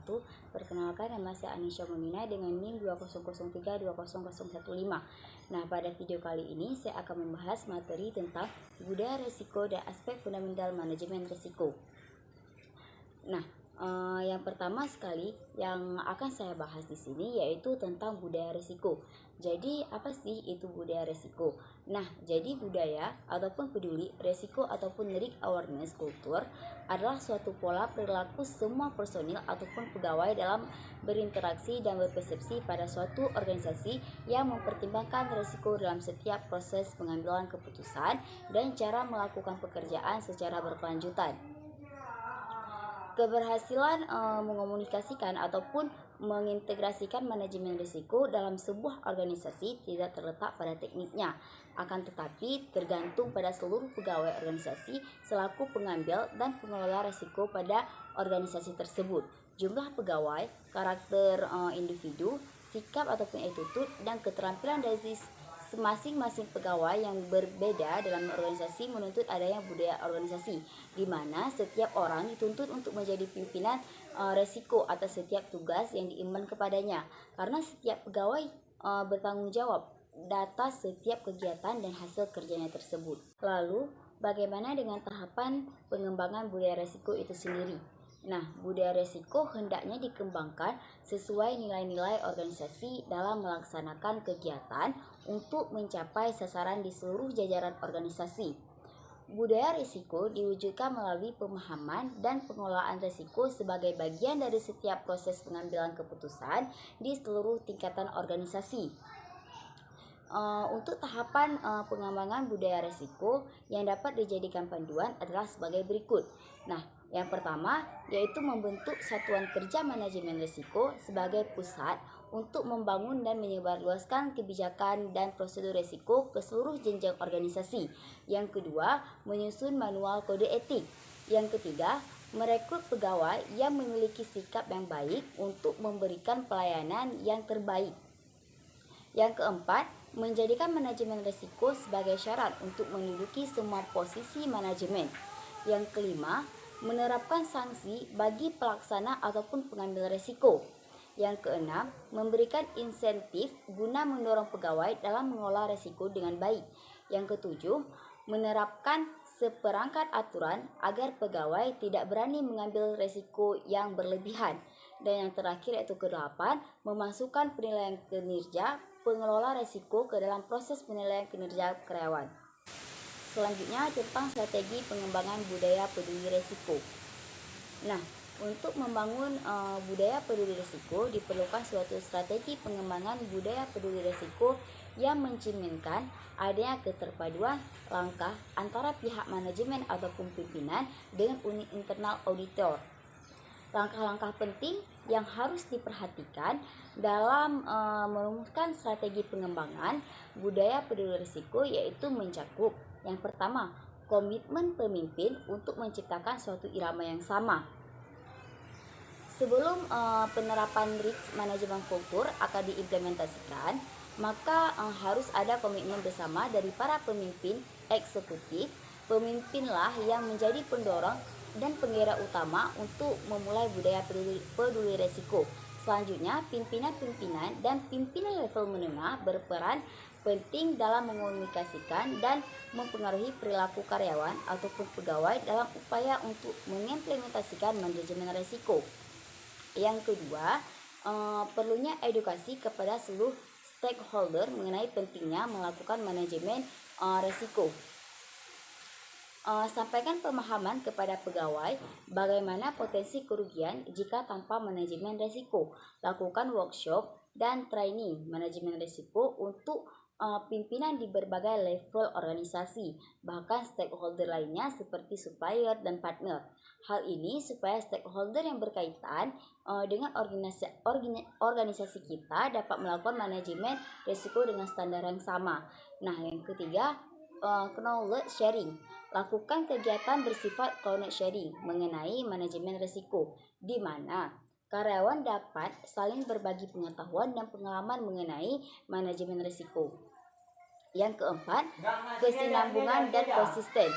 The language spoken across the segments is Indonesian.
wabarakatuh. Perkenalkan, nama saya Anisha Momina dengan NIM 200320015. Nah, pada video kali ini saya akan membahas materi tentang budaya risiko dan aspek fundamental manajemen risiko. Nah, yang pertama sekali yang akan saya bahas di sini yaitu tentang budaya risiko. Jadi, apa sih itu budaya risiko? Nah, jadi budaya ataupun peduli risiko ataupun risk awareness culture adalah suatu pola perilaku semua personil ataupun pegawai dalam berinteraksi dan berpersepsi pada suatu organisasi yang mempertimbangkan risiko dalam setiap proses pengambilan keputusan dan cara melakukan pekerjaan secara berkelanjutan. Keberhasilan mengomunikasikan ataupun mengintegrasikan manajemen risiko dalam sebuah organisasi tidak terletak pada tekniknya, akan tetapi tergantung pada seluruh pegawai organisasi selaku pengambil dan pengelola risiko pada organisasi tersebut. Jumlah pegawai, karakter individu, sikap ataupun attitude, dan keterampilan dari masing-masing pegawai yang berbeda dalam organisasi menuntut adanya budaya organisasi, di mana setiap orang dituntut untuk menjadi pimpinan resiko atas setiap tugas yang diemban kepadanya, karena setiap pegawai bertanggung jawab atas setiap kegiatan dan hasil kerjanya tersebut. Lalu, bagaimana dengan tahapan pengembangan budaya resiko itu sendiri? Nah, budaya resiko hendaknya dikembangkan sesuai nilai-nilai organisasi dalam melaksanakan kegiatan untuk mencapai sasaran di seluruh jajaran organisasi. Budaya risiko diwujudkan melalui pemahaman dan pengelolaan risiko sebagai bagian dari setiap proses pengambilan keputusan di seluruh tingkatan organisasi. Untuk tahapan pengembangan budaya risiko yang dapat dijadikan panduan adalah sebagai berikut. Nah, yang pertama yaitu membentuk satuan kerja manajemen risiko sebagai pusat untuk membangun dan menyebarluaskan kebijakan dan prosedur risiko ke seluruh jenjang organisasi. Yang kedua, menyusun manual kode etik. Yang ketiga, merekrut pegawai yang memiliki sikap yang baik untuk memberikan pelayanan yang terbaik. Yang keempat, menjadikan manajemen risiko sebagai syarat untuk menduduki semua posisi manajemen. Yang kelima, menerapkan sanksi bagi pelaksana ataupun pengambil risiko. Yang keenam, memberikan insentif guna mendorong pegawai dalam mengelola risiko dengan baik. Yang ketujuh, menerapkan seperangkat aturan agar pegawai tidak berani mengambil risiko yang berlebihan. Dan yang terakhir yaitu kedelapan, memasukkan penilaian kinerja pengelola risiko ke dalam proses penilaian kinerja karyawan. Selanjutnya tentang strategi pengembangan budaya peduli risiko. Nah, untuk membangun budaya peduli risiko diperlukan suatu strategi pengembangan budaya peduli risiko yang mencerminkan adanya keterpaduan langkah antara pihak manajemen ataupun pimpinan dengan unit internal auditor. Langkah-langkah penting yang harus diperhatikan dalam merumuskan strategi pengembangan budaya peduli risiko yaitu mencakup yang pertama, komitmen pemimpin untuk menciptakan suatu irama yang sama. Sebelum penerapan risk management kultur akan diimplementasikan, maka harus ada komitmen bersama dari para pemimpin eksekutif. Pemimpinlah yang menjadi pendorong dan penggerak utama untuk memulai budaya peduli risiko. Selanjutnya, pimpinan-pimpinan dan pimpinan level menengah berperan penting dalam mengomunikasikan dan mempengaruhi perilaku karyawan ataupun pegawai dalam upaya untuk mengimplementasikan manajemen risiko. Yang kedua, perlunya edukasi kepada seluruh stakeholder mengenai pentingnya melakukan manajemen risiko. Sampaikan pemahaman kepada pegawai bagaimana potensi kerugian jika tanpa manajemen risiko. Lakukan workshop dan training manajemen risiko untuk pimpinan di berbagai level organisasi, bahkan stakeholder lainnya seperti supplier dan partner. Hal ini supaya stakeholder yang berkaitan dengan organisasi kita dapat melakukan manajemen risiko dengan standar yang sama. Nah, yang ketiga, knowledge sharing. Lakukan kegiatan bersifat knowledge sharing mengenai manajemen risiko, di mana karyawan dapat saling berbagi pengetahuan dan pengalaman mengenai manajemen risiko. Yang keempat, kesinambungan dan konsisten.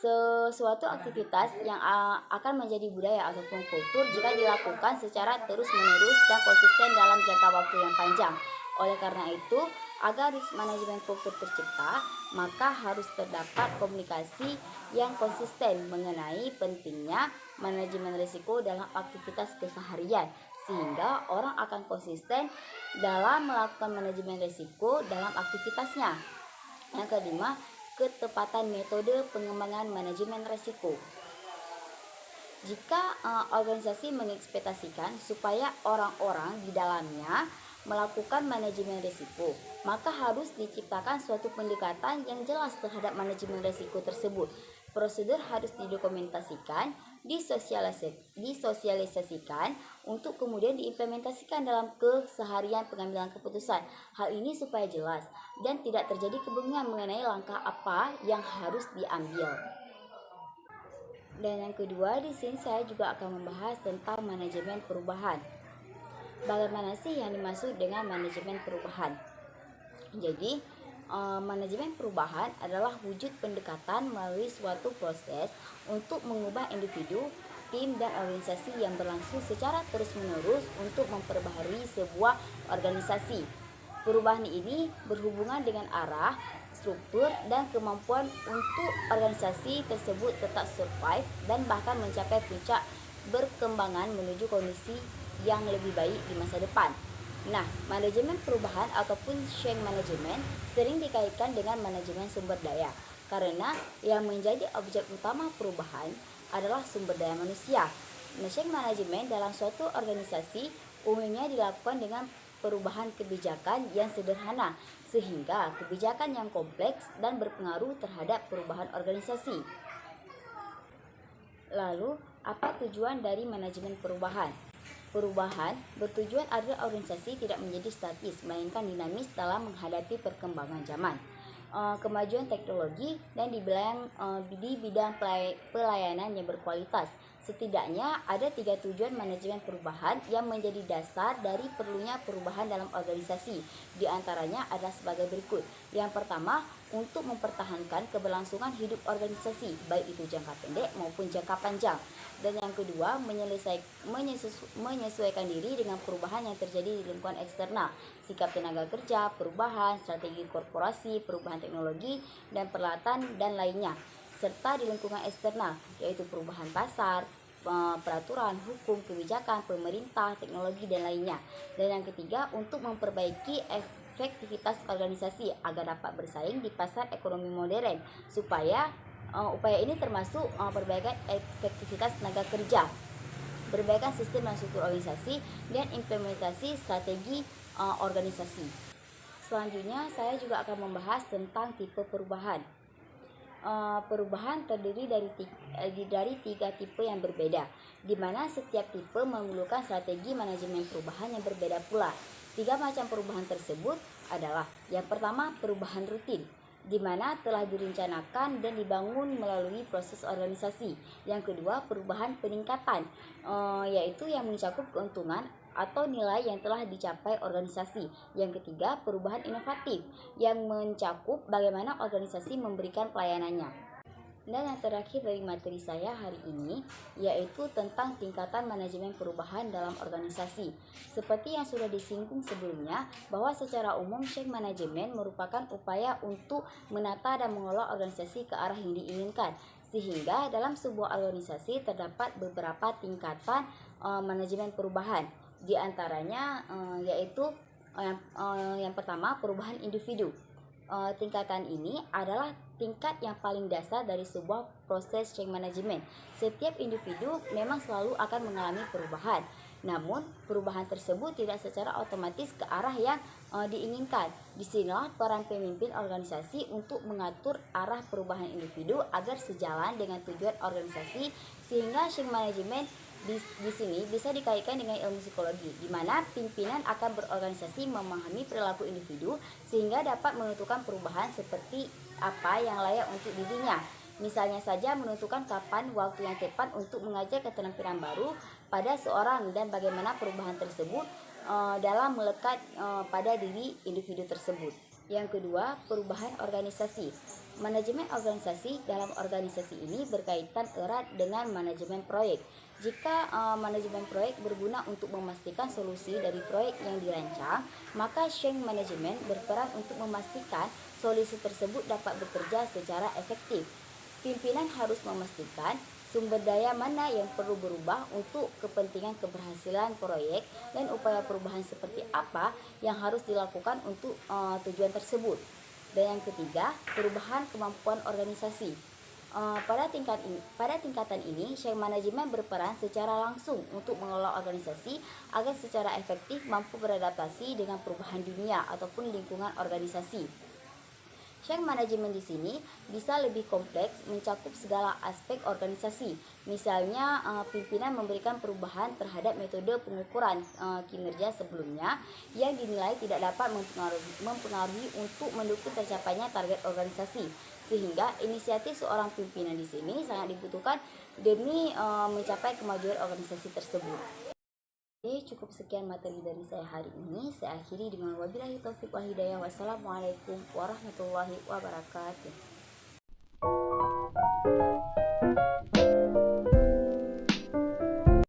sesuatu aktivitas yang akan menjadi budaya ataupun kultur jika dilakukan secara terus-menerus dan konsisten dalam jangka waktu yang panjang. Oleh karena itu, agar manajemen kultur tercipta, maka harus terdapat komunikasi yang konsisten mengenai pentingnya manajemen risiko dalam aktivitas keseharian, sehingga orang akan konsisten dalam melakukan manajemen risiko dalam aktivitasnya. Yang kelima, ketepatan metode pengembangan manajemen risiko. Jika organisasi mengekspektasikan supaya orang-orang di dalamnya melakukan manajemen risiko, maka harus diciptakan suatu pendekatan yang jelas terhadap manajemen risiko tersebut. Prosedur harus didokumentasikan, disosialisasikan untuk kemudian diimplementasikan dalam keseharian pengambilan keputusan. Hal ini supaya jelas dan tidak terjadi kebingungan mengenai langkah apa yang harus diambil. Dan yang kedua, di sini saya juga akan membahas tentang manajemen perubahan. Bagaimana sih yang dimaksud dengan manajemen perubahan? Jadi, manajemen perubahan adalah wujud pendekatan melalui suatu proses untuk mengubah individu, tim, dan organisasi yang berlangsung secara terus-menerus untuk memperbaharui sebuah organisasi. Perubahan ini berhubungan dengan arah, struktur, dan kemampuan untuk organisasi tersebut tetap survive dan bahkan mencapai puncak berkembangan menuju kondisi yang lebih baik di masa depan. Nah, manajemen perubahan ataupun change management sering dikaitkan dengan manajemen sumber daya karena yang menjadi objek utama perubahan adalah sumber daya manusia. Nah, change management dalam suatu organisasi umumnya dilakukan dengan perubahan kebijakan yang sederhana sehingga kebijakan yang kompleks dan berpengaruh terhadap perubahan organisasi. Lalu, apa tujuan dari manajemen perubahan? Perubahan bertujuan agar organisasi tidak menjadi statis, melainkan dinamis dalam menghadapi perkembangan zaman, kemajuan teknologi, dan di bidang pelayanan yang berkualitas. Setidaknya ada 3 tujuan manajemen perubahan yang menjadi dasar dari perlunya perubahan dalam organisasi. Di antaranya adalah sebagai berikut. Yang pertama, untuk mempertahankan keberlangsungan hidup organisasi, baik itu jangka pendek maupun jangka panjang. Dan yang kedua, menyesuaikan diri dengan perubahan yang terjadi di lingkungan eksternal, sikap tenaga kerja, perubahan, strategi korporasi, perubahan teknologi, dan peralatan, dan lainnya. Serta di lingkungan eksternal, yaitu perubahan pasar, peraturan, hukum, kebijakan, pemerintah, teknologi, dan lainnya. Dan yang ketiga, untuk memperbaiki efektivitas organisasi agar dapat bersaing di pasar ekonomi modern, supaya upaya ini termasuk perbaikan efektivitas tenaga kerja, perbaikan sistem dan struktur organisasi, dan implementasi strategi organisasi. Selanjutnya, saya juga akan membahas tentang tipe perubahan. Perubahan terdiri dari 3 tipe yang berbeda, di mana setiap tipe memerlukan strategi manajemen perubahan yang berbeda pula. 3 macam perubahan tersebut adalah: yang pertama, perubahan rutin, di mana telah direncanakan dan dibangun melalui proses organisasi. Yang kedua, perubahan peningkatan, yaitu yang mencakup keuntungan atau nilai yang telah dicapai organisasi. Yang ketiga, perubahan inovatif yang mencakup bagaimana organisasi memberikan pelayanannya. Dan yang terakhir dari materi saya hari ini yaitu tentang tingkatan manajemen perubahan dalam organisasi. Seperti yang sudah disinggung sebelumnya, bahwa secara umum change management merupakan upaya untuk menata dan mengelola organisasi ke arah yang diinginkan. Sehingga dalam sebuah organisasi terdapat beberapa tingkatan manajemen perubahan. Di antaranya yaitu yang pertama, perubahan individu. Tingkatan ini adalah tingkat yang paling dasar dari sebuah proses change management. Setiap individu memang selalu akan mengalami perubahan, namun perubahan tersebut tidak secara otomatis ke arah yang diinginkan. Disinilah peran pemimpin organisasi untuk mengatur arah perubahan individu agar sejalan dengan tujuan organisasi, sehingga change management di sini bisa dikaitkan dengan ilmu psikologi, di mana pimpinan akan berorganisasi memahami perilaku individu sehingga dapat menentukan perubahan seperti apa yang layak untuk dirinya. Misalnya saja menentukan kapan waktu yang tepat untuk mengajar keterampilan baru pada seorang dan bagaimana perubahan tersebut dalam melekat pada diri individu tersebut. Yang kedua, perubahan organisasi. Manajemen organisasi dalam organisasi ini berkaitan erat dengan manajemen proyek. Jika manajemen proyek berguna untuk memastikan solusi dari proyek yang dirancang, maka change management berperan untuk memastikan solusi tersebut dapat bekerja secara efektif. Pimpinan harus memastikan sumber daya mana yang perlu berubah untuk kepentingan keberhasilan proyek dan upaya perubahan seperti apa yang harus dilakukan untuk tujuan tersebut. Dan yang ketiga, perubahan kemampuan organisasi. Pada tingkatan ini, change management berperan secara langsung untuk mengelola organisasi agar secara efektif mampu beradaptasi dengan perubahan dunia ataupun lingkungan organisasi. Change management di sini bisa lebih kompleks, mencakup segala aspek organisasi. Misalnya, pimpinan memberikan perubahan terhadap metode pengukuran kinerja sebelumnya yang dinilai tidak dapat mempengaruhi untuk mendukung tercapainya target organisasi. Sehingga inisiatif seorang pimpinan di sini sangat dibutuhkan demi mencapai kemajuan organisasi tersebut. Oke, cukup sekian materi dari saya hari ini. Saya akhiri dengan wabillahi taufiq wal hidayah. Wassalamualaikum warahmatullahi wabarakatuh.